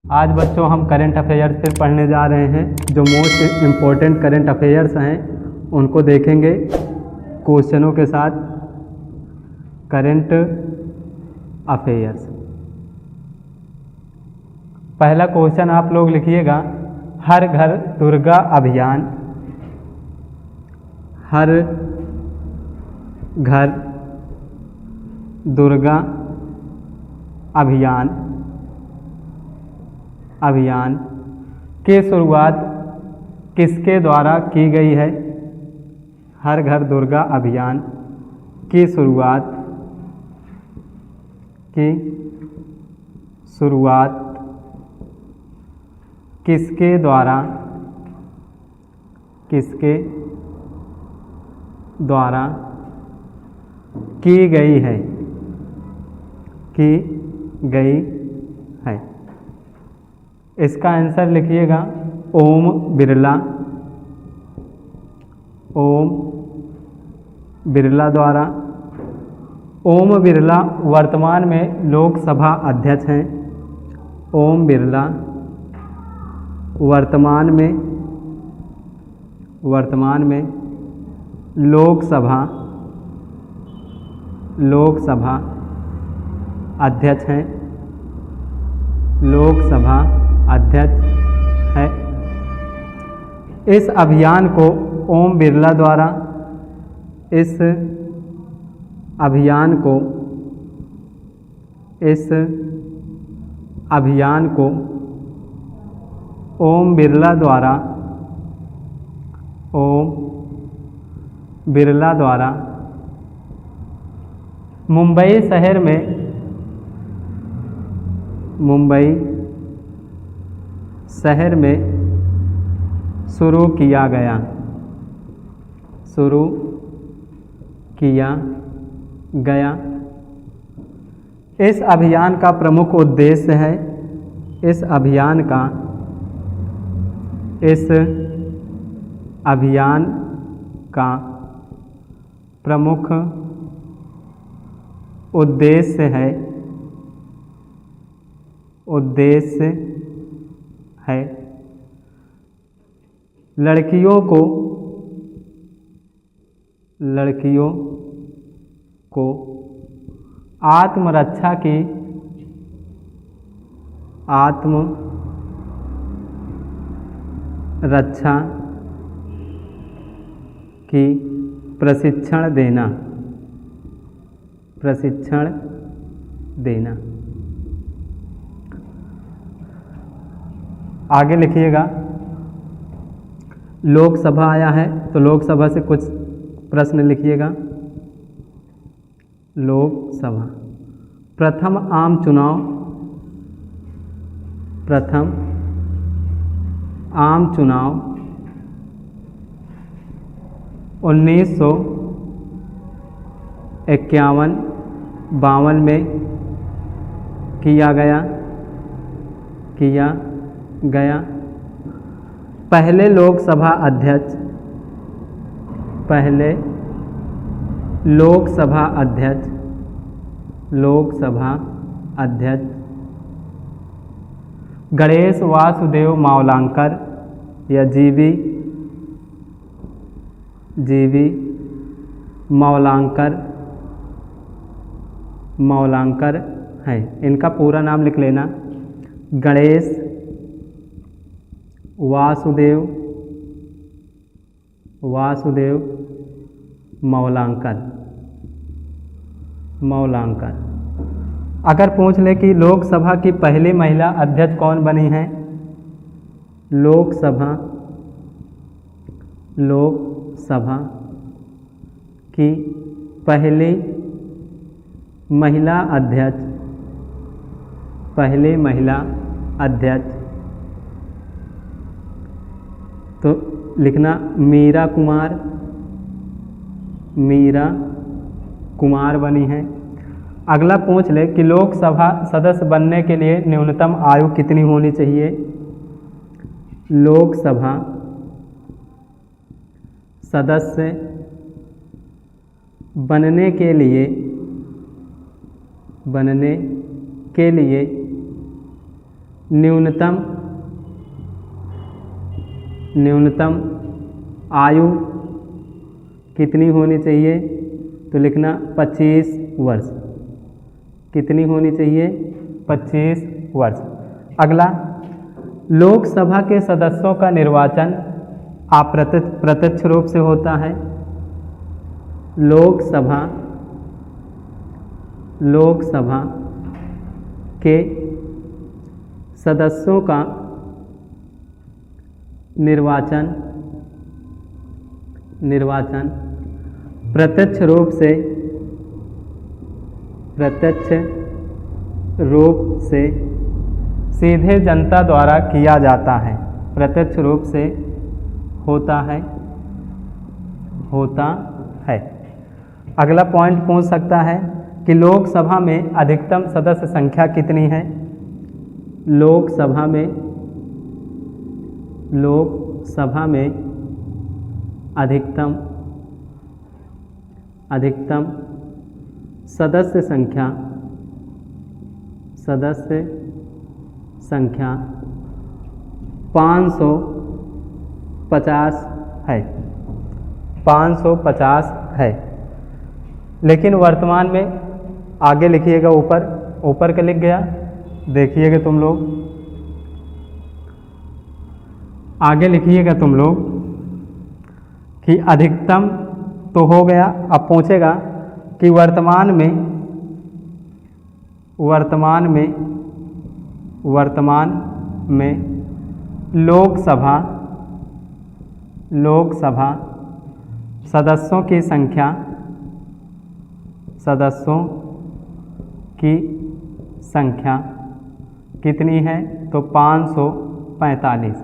आज बच्चों हम करंट अफेयर्स पे पढ़ने जा रहे हैं। जो मोस्ट इम्पोर्टेंट करंट अफेयर्स हैं उनको देखेंगे क्वेश्चनों के साथ। करंट अफेयर्स, पहला क्वेश्चन आप लोग लिखिएगा, हर घर दुर्गा अभियान। हर घर दुर्गा अभियान की शुरुआत किसके द्वारा की गई है? हर घर दुर्गा अभियान की शुरुआत किसके द्वारा की गई है? इसका आंसर लिखिएगा ओम बिरला। ओम बिरला द्वारा। ओम बिरला वर्तमान में लोकसभा अध्यक्ष हैं। ओम बिरला वर्तमान में लोकसभा अध्यक्ष हैं। लोकसभा अध्यक्ष है। इस अभियान को ओम बिरला द्वारा ओम बिरला द्वारा मुंबई शहर में शुरू किया गया। इस अभियान का प्रमुख उद्देश्य है। इस अभियान का प्रमुख उद्देश्य है लड़कियों को आत्मरक्षा की प्रशिक्षण देना। आगे लिखिएगा, लोकसभा आया है तो लोकसभा से कुछ प्रश्न लिखिएगा। लोकसभा, प्रथम आम चुनाव 1951-52 में किया गया। पहले लोकसभा अध्यक्ष गणेश वासुदेव मावलांकर या जीवी मावलांकर हैं। इनका पूरा नाम लिख लेना, गणेश वासुदेव मावलांकर। अगर पूछ ले कि लोकसभा की पहली महिला अध्यक्ष कौन बनी है? लोकसभा की पहली महिला अध्यक्ष तो लिखना मीरा कुमार बनी है। अगला पूछ ले कि लोकसभा सदस्य बनने के लिए न्यूनतम आयु कितनी होनी चाहिए? लोकसभा सदस्य बनने के लिए न्यूनतम आयु कितनी होनी चाहिए? तो लिखना 25 वर्ष। कितनी होनी चाहिए? 25 वर्ष। अगला, लोकसभा के सदस्यों का निर्वाचन अप्रत्यक्ष रूप से होता है। लोकसभा के सदस्यों का निर्वाचन प्रत्यक्ष रूप से सीधे जनता द्वारा किया जाता है। प्रत्यक्ष रूप से होता है। अगला पॉइंट पूछ सकता है कि लोकसभा में अधिकतम सदस्य संख्या कितनी है? लोकसभा में अधिकतम सदस्य संख्या 550 है। 550 है। लेकिन वर्तमान में आगे लिखिएगा, ऊपर का लिख गया, देखिएगा तुम लोग, आगे लिखिएगा तुम लोग कि अधिकतम तो हो गया। अब पूछेगा कि वर्तमान में लोकसभा सदस्यों की संख्या कितनी है? तो 545।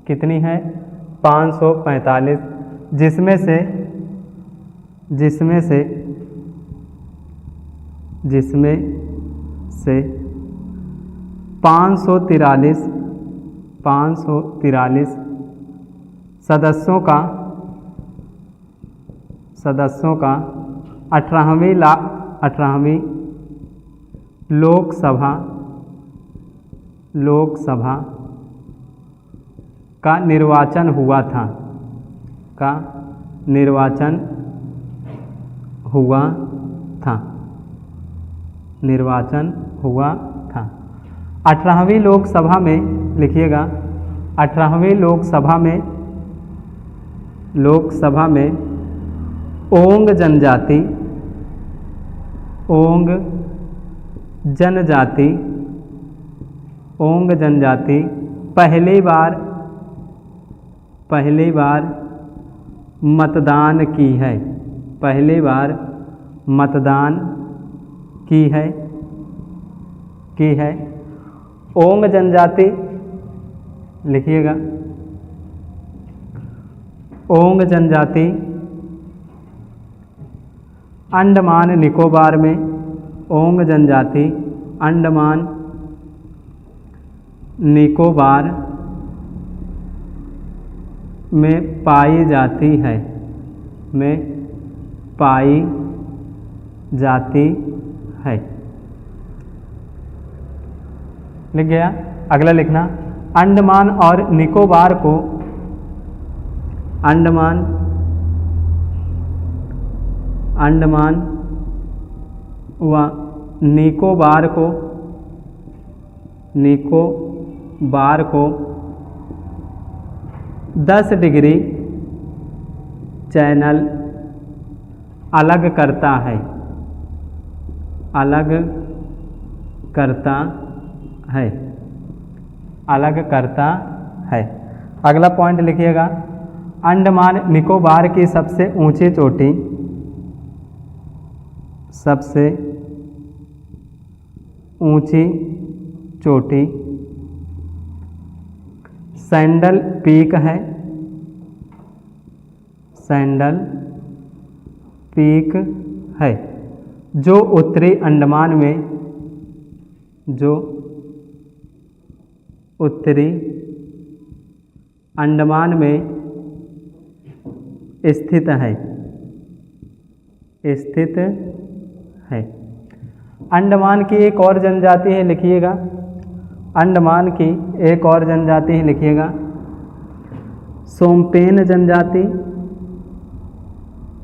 कितनी है? 545, जिसमें से 543 सदस्यों का 18वीं लोकसभा का निर्वाचन हुआ था। 18वीं लोकसभा में लिखिएगा, 18वीं लोकसभा में ओंग जनजाति पहली बार मतदान की है। ओंग जनजाति लिखिएगा, ओंग जनजाति अंडमान निकोबार में, ओंग जनजाति अंडमान निकोबार में पाई जाती है। लिख गया। अगला लिखना, अंडमान और निकोबार को अंडमान व निकोबार को 10 डिग्री चैनल अलग करता है। अगला पॉइंट लिखिएगा, अंडमान निकोबार की सबसे ऊंची चोटी सैंडल पीक है, जो उत्तरी अंडमान में स्थित है। अंडमान की एक और जनजाति है, लिखिएगा, अंडमान की एक और जनजाति है, लिखिएगा सोमपेन जनजाति,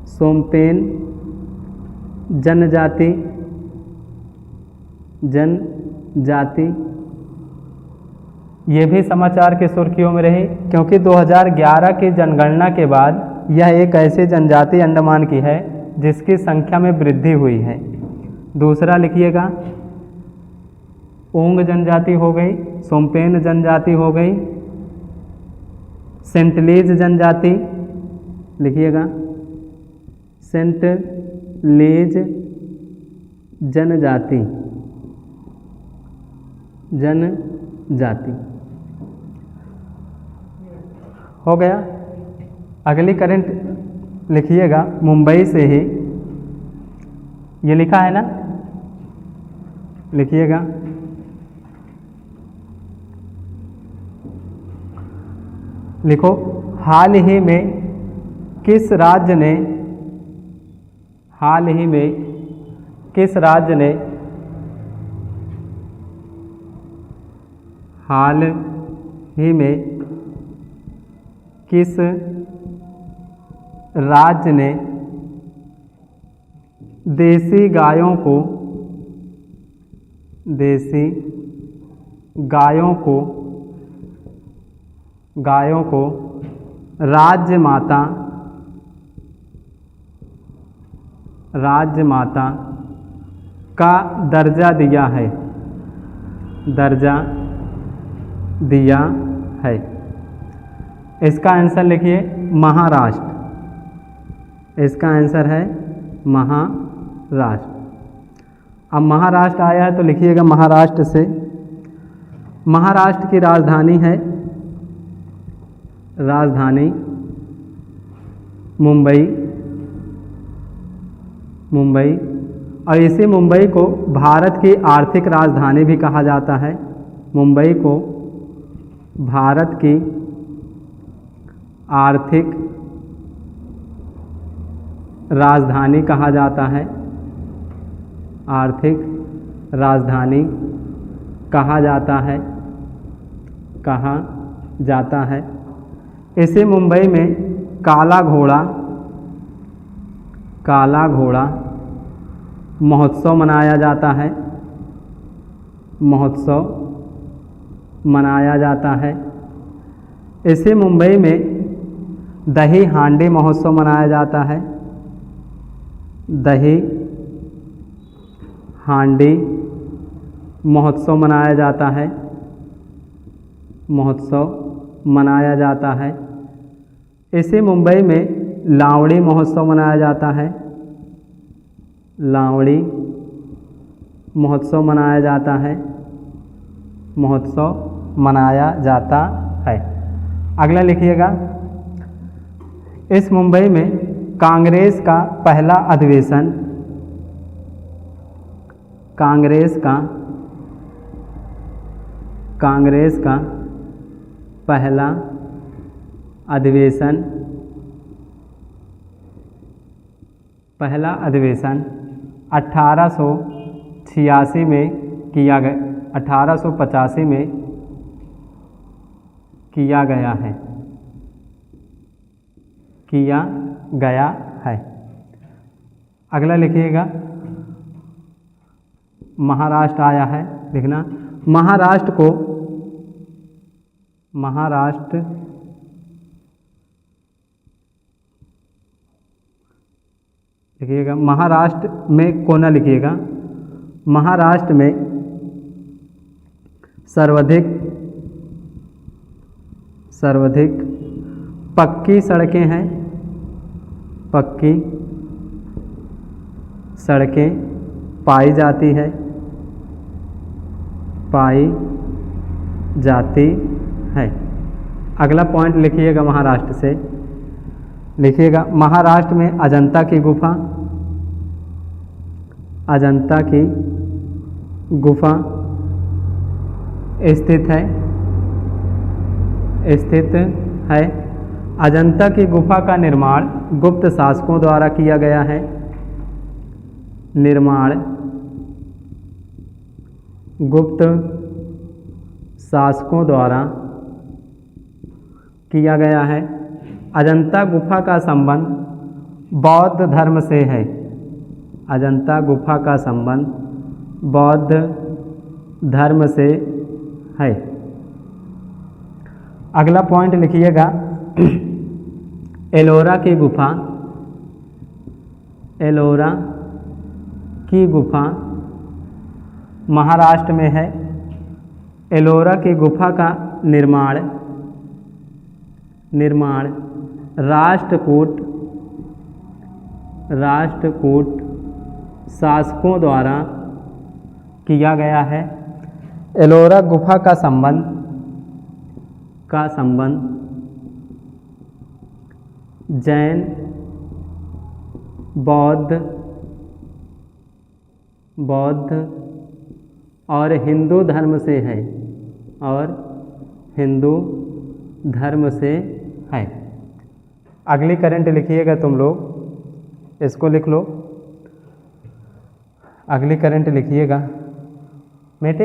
सोमपेन जनजाति, जनजाति। ये भी समाचार के सुर्खियों में रही क्योंकि 2011 की जनगणना के बाद यह एक ऐसी जनजाति अंडमान की है जिसकी संख्या में वृद्धि हुई है। दूसरा लिखिएगा ओंग जनजाति हो गई, सोमपेन जनजाति हो गई, सेंटलीज जनजाति, लिखिएगा सेंटलीज जनजाति, जनजाति हो गया। अगली करंट लिखिएगा मुंबई से ही, ये लिखा है ना, लिखिएगा लिखो हाल ही में किस राज्य ने, हाल ही में किस राज्य ने, हाल ही में किस राज्य ने देसी गायों को, देसी गायों को, गायों को राज्य माता, राज्य माता का दर्जा दिया है, दर्जा दिया है। इसका आंसर लिखिए महाराष्ट्र, इसका आंसर है महाराष्ट्र। अब महाराष्ट्र आया है तो लिखिएगा महाराष्ट्र से, महाराष्ट्र की राजधानी है, राजधानी मुंबई, मुंबई। और इसी मुंबई को भारत की आर्थिक राजधानी भी कहा जाता है, मुंबई को भारत की आर्थिक राजधानी कहा जाता है, आर्थिक राजधानी कहा जाता है, कहा जाता है। इसी मुंबई में काला घोड़ा, काला घोड़ा महोत्सव मनाया जाता है, महोत्सव मनाया जाता है। इसी मुंबई में दही हांडी महोत्सव मनाया जाता है, दही हांडी महोत्सव मनाया जाता है, महोत्सव मनाया जाता है। इसी मुंबई में लावड़ी महोत्सव मनाया जाता है, लावड़ी महोत्सव मनाया जाता है, महोत्सव मनाया जाता है। अगला लिखिएगा इस मुंबई में कांग्रेस का पहला अधिवेशन, कांग्रेस का पहला अधिवेशन, पहला अधिवेशन 1886 में किया गया, 1885 में किया गया है, किया गया है। अगला लिखिएगा महाराष्ट्र आया है, लिखना महाराष्ट्र को, महाराष्ट्र लिखिएगा, महाराष्ट्र में कोना लिखिएगा, महाराष्ट्र में सर्वाधिक पक्की सड़कें हैं, पक्की सड़कें पाई जाती है, पाई जाती है। अगला पॉइंट लिखिएगा महाराष्ट्र से, लिखिएगा महाराष्ट्र में अजंता की गुफा, अजंता की गुफा स्थित है, स्थित है। अजंता की गुफा का निर्माण गुप्त शासकों द्वारा किया गया है, निर्माण गुप्त शासकों द्वारा किया गया है। अजंता गुफा का संबंध बौद्ध धर्म से है। अजंता गुफा का संबंध बौद्ध धर्म से है। अगला पॉइंट लिखिएगा, एलोरा की गुफा। एलोरा की गुफा महाराष्ट्र में है। एलोरा की गुफा का निर्माण राष्ट्रकूट शासकों द्वारा किया गया है। एलोरा गुफा का संबंध जैन, बौद्ध और हिंदू धर्म से है। अगली करंट लिखिएगा तुम लोग, इसको लिख लो। अगली करंट लिखिएगा बेटे,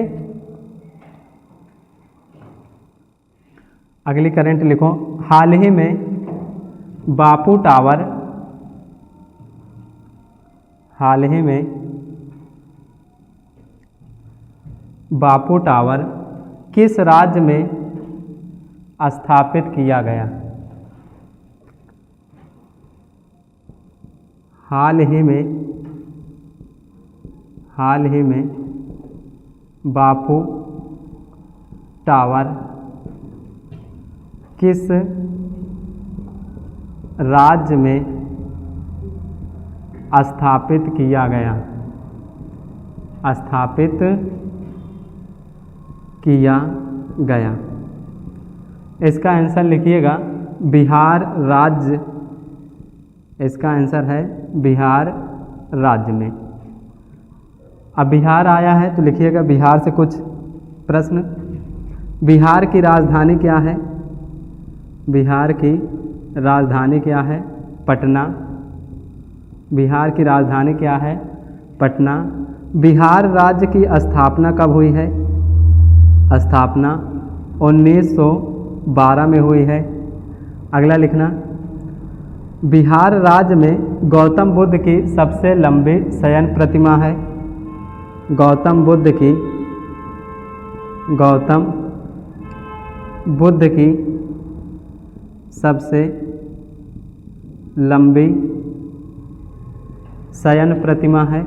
अगली करंट लिखो। हाल ही में बापू टावर किस राज्य में स्थापित किया गया? हाल ही में बापू टावर किस राज्य में स्थापित किया गया? इसका आंसर लिखिएगा बिहार राज्य। इसका आंसर है बिहार राज्य में। अब बिहार आया है तो लिखिएगा बिहार से कुछ प्रश्न। बिहार की राजधानी क्या है? बिहार की राजधानी क्या है? पटना। बिहार की राजधानी क्या है? पटना। बिहार राज्य की स्थापना कब हुई है? स्थापना 1912 में हुई है। अगला लिखना, बिहार राज्य में गौतम बुद्ध की सबसे लंबी शयन प्रतिमा है। गौतम बुद्ध की सबसे लंबी शयन प्रतिमा है।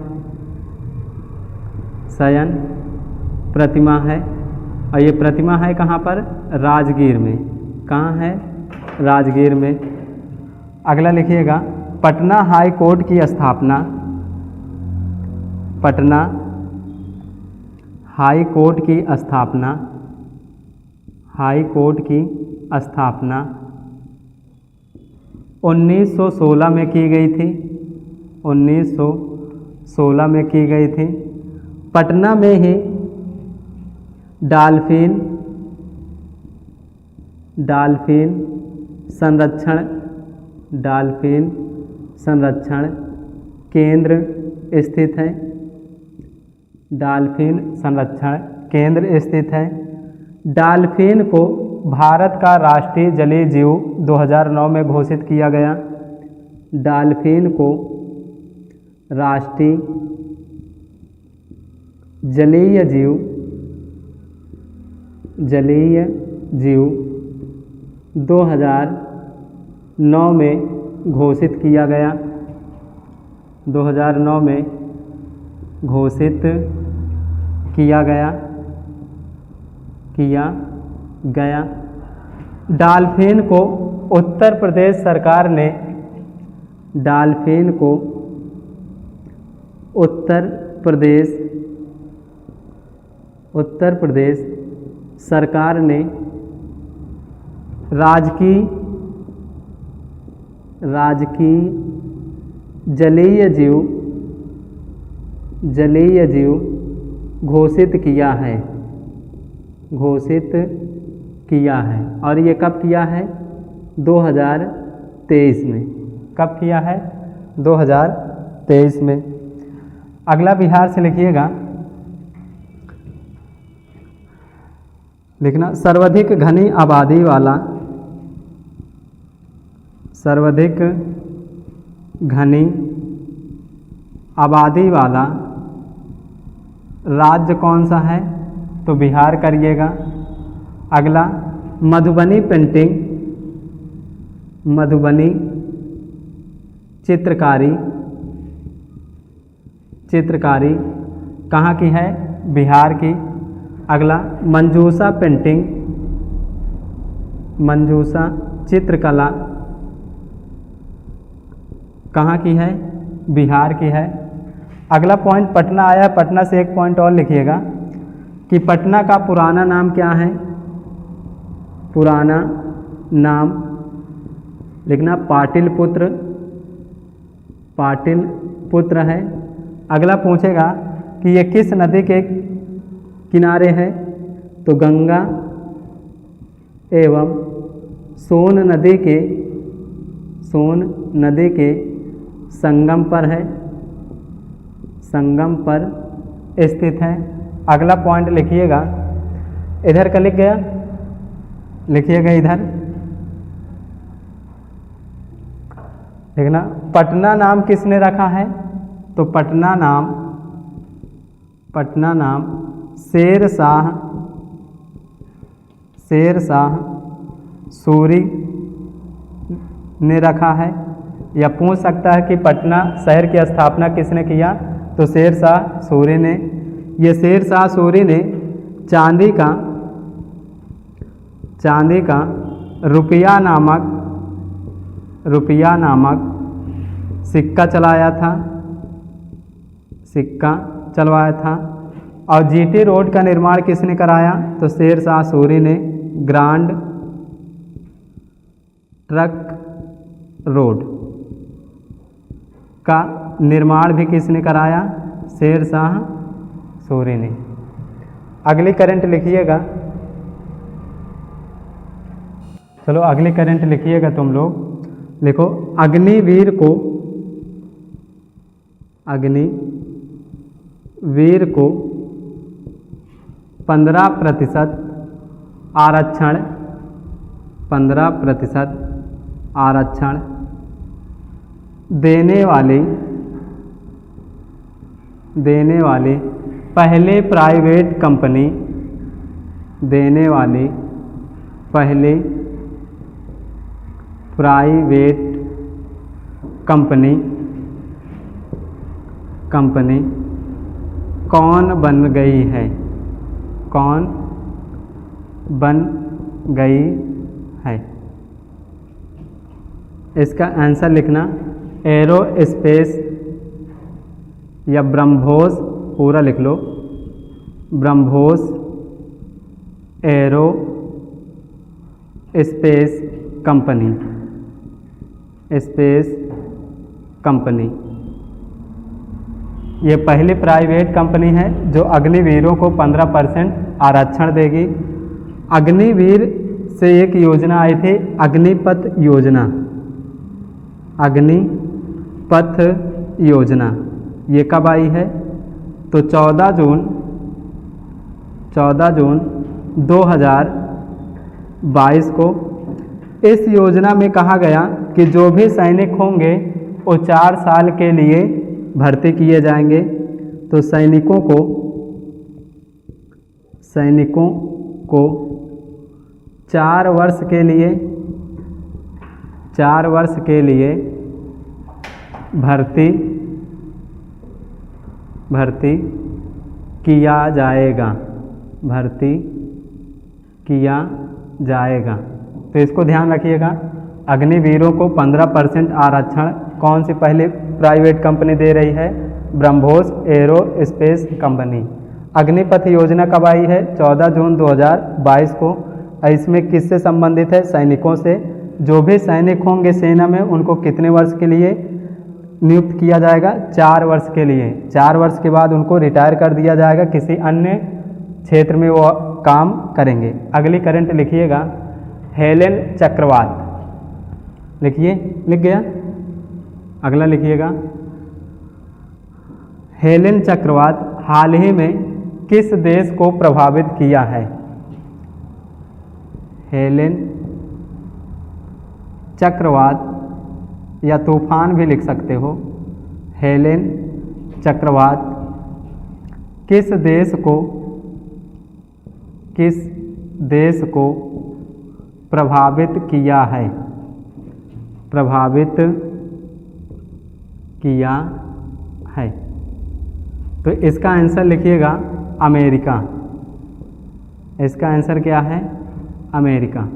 और ये प्रतिमा है कहाँ पर? राजगीर में। कहाँ है? राजगीर में। अगला लिखिएगा, पटना हाई कोर्ट की स्थापना। पटना हाई कोर्ट की स्थापना 1916 में की गई थी। 1916 में की गई थी। पटना में ही डॉल्फिन संरक्षण केंद्र स्थित है। डॉल्फिन संरक्षण केंद्र स्थित है। डॉल्फिन को भारत का राष्ट्रीय जलीय जीव 2009 में घोषित किया गया। डॉल्फिन को राष्ट्रीय जलीय जीव 2009 में घोषित किया गया। 2009 में घोषित किया गया। डॉल्फिन को उत्तर प्रदेश सरकार ने उत्तर प्रदेश सरकार ने राजकीय जलीय जीव घोषित किया है। और ये कब किया है? 2023 में। कब किया है? 2023 में। अगला बिहार से लिखिएगा, लिखना सर्वाधिक घनी आबादी वाला, सर्वाधिक घनी आबादी वाला राज्य कौन सा है, तो बिहार करिएगा। अगला मधुबनी पेंटिंग, मधुबनी चित्रकारी, चित्रकारी कहाँ की है, बिहार की। अगला मंजूषा पेंटिंग, मंजूषा चित्रकला कहाँ की है, बिहार की है। अगला पॉइंट पटना आया, पटना से एक पॉइंट और लिखिएगा कि पटना का पुराना नाम क्या है, पुराना नाम लिखना पाटिलपुत्र, पाटिलपुत्र है। अगला पूछेगा कि ये किस नदी के किनारे है, तो गंगा एवं सोन नदी के, सोन नदी के संगम पर है, संगम पर स्थित है। अगला पॉइंट लिखिएगा, इधर का लिख गया, लिखिएगा इधर लिखना पटना नाम किसने रखा है, तो पटना नाम, पटना नाम शेर शाह, शेर शाह सूरी ने रखा है। या पूछ सकता है कि पटना शहर की स्थापना किसने किया, तो शेर शाह सूरी ने। ये शेर शाह सूरी ने चांदी का, चांदी का रुपया नामक, रुपया नामक सिक्का चलाया था, सिक्का चलवाया था। और जीटी रोड का निर्माण किसने कराया, तो शेर शाह सूरी ने। ग्रांड ट्रक रोड का निर्माण भी किसने कराया, शेर शाह सूरी ने। अगली करंट लिखिएगा, चलो अगली करंट लिखिएगा तुम लोग। लिखो अग्निवीर को, अग्निवीर को 15% आरक्षण, 15% आरक्षण देने वाली, देने वाली पहले प्राइवेट कंपनी, देने वाली पहली प्राइवेट कंपनी, कंपनी कौन बन गई है, कौन बन गई है। इसका आंसर लिखना एरोस्पेस या ब्रह्मोस, पूरा लिख लो, BrahMos aerospace company, space company. ये पहली प्राइवेट कंपनी है जो अग्निवीरों को 15% आरक्षण देगी। अग्निवीर से एक योजना आई थी, अग्निपथ योजना, अग्निपथ योजना। ये कब आई है, तो 14 जून 2022 को। इस योजना में कहा गया कि जो भी सैनिक होंगे वो 4 साल के लिए भर्ती किए जाएंगे। तो सैनिकों को 4 वर्ष के लिए, 4 वर्ष के लिए भर्ती किया जाएगा, भर्ती किया जाएगा। तो इसको ध्यान रखिएगा, अग्निवीरों को 15% आरक्षण कौन सी पहली प्राइवेट कंपनी दे रही है, ब्रह्मोस एरोस्पेस कंपनी। अग्निपथ योजना कब आई है, 14 जून 2022 को। इसमें किससे संबंधित है, सैनिकों से। जो भी सैनिक होंगे सेना में उनको कितने वर्ष के लिए नियुक्त किया जाएगा, 4 वर्ष के लिए। 4 वर्ष के बाद उनको रिटायर कर दिया जाएगा, किसी अन्य क्षेत्र में वो काम करेंगे। अगली करंट लिखिएगा, हेलेन चक्रवात, लिखिए, लिख गया। अगला लिखिएगा, हेलेन चक्रवात हाल ही में किस देश को प्रभावित किया है, हेलेन चक्रवात या तूफान भी लिख सकते हो। हेलेन चक्रवात किस देश को प्रभावित किया है? प्रभावित किया है। तो इसका आंसर लिखिएगा अमेरिका। इसका आंसर क्या है? अमेरिका।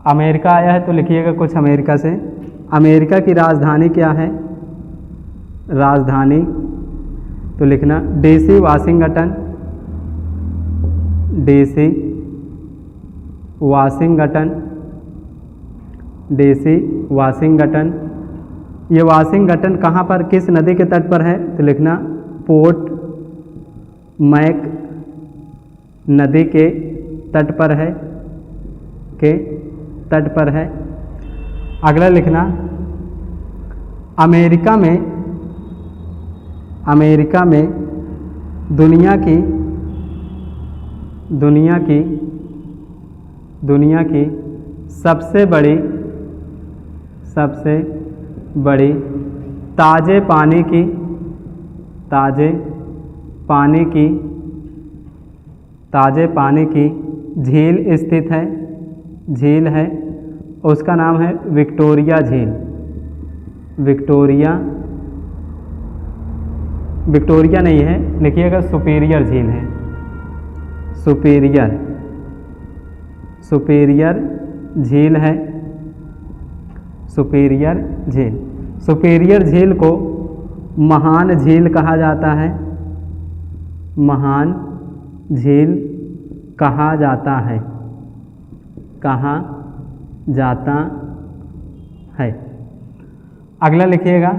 अमेरिका आया है तो लिखिएगा कुछ अमेरिका से। अमेरिका की राजधानी क्या है? राजधानी तो लिखना DC Washington. DC Washington. DC Washington. ये वाशिंगटन कहाँ पर, किस नदी के तट पर है? तो लिखना पोर्ट मैक नदी के तट पर है, के तट पर है। अगला लिखना अमेरिका में दुनिया की सबसे बड़ी ताजे पानी की झील स्थित है, झील है। उसका नाम है विक्टोरिया झील। विक्टोरिया नहीं है, लिखिएगा सुपीरियर झील है। सुपीरियर झील है। सुपीरियर झील। सुपीरियर झील को महान झील कहा जाता है। महान झील कहा जाता है। अगला लिखिएगा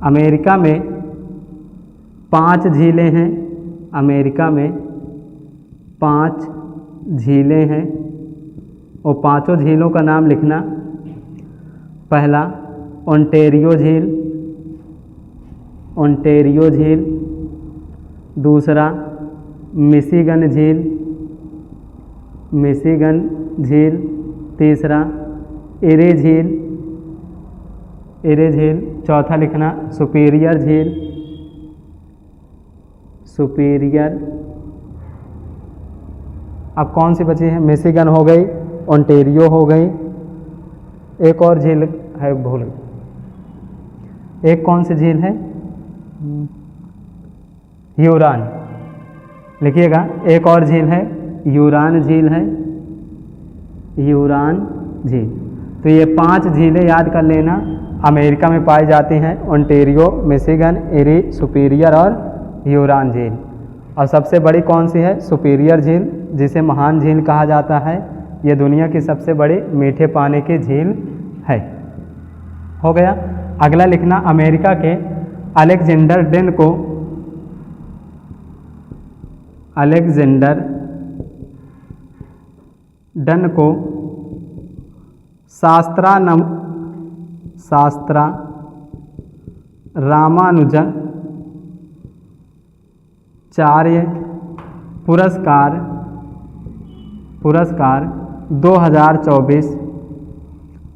अमेरिका में 5 झीलें हैं। अमेरिका में 5 झीलें हैं और 5 झीलों का नाम लिखना। पहला ओंटेरियो झील। दूसरा मिशिगन झील। तीसरा एरे झील। चौथा लिखना सुपीरियर झील। अब कौन सी बची है? मिशिगन हो गई, ओंटेरियो हो गई, एक और झील है भूल, एक कौन सी झील है? ह्यूरॉन। लिखिएगा एक और झील है, ह्यूरॉन झील है। ह्यूरॉन झील। तो ये 5 झीलें याद कर लेना, अमेरिका में पाई जाती हैं। ओंटेरियो, मिशिगन, एरी, सुपीरियर और ह्यूरॉन झील। और सबसे बड़ी कौन सी है? सुपीरियर झील, जिसे महान झील कहा जाता है। ये दुनिया की सबसे बड़ी मीठे पानी की झील है। हो गया। अगला लिखना अमेरिका के अलेक्जेंडर डन को शास्त्रा रामानुजाचार्य पुरस्कार 2024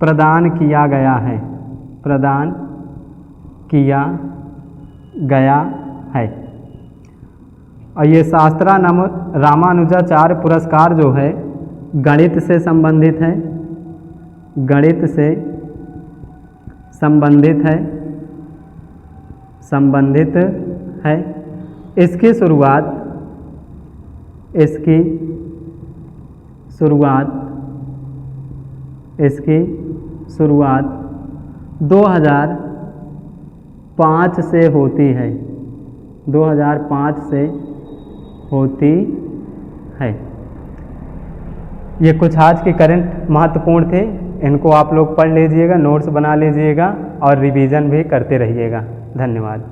प्रदान किया गया है। और ये शास्त्रा रामानुजाचार्य पुरस्कार जो है गणित से संबंधित है। इसकी शुरुआत 2005 से होती है। 2005 से होती है। ये कुछ आज के करंट महत्वपूर्ण थे। इनको आप लोग पढ़ लीजिएगा, नोट्स बना लीजिएगा और रिवीजन भी करते रहिएगा। धन्यवाद।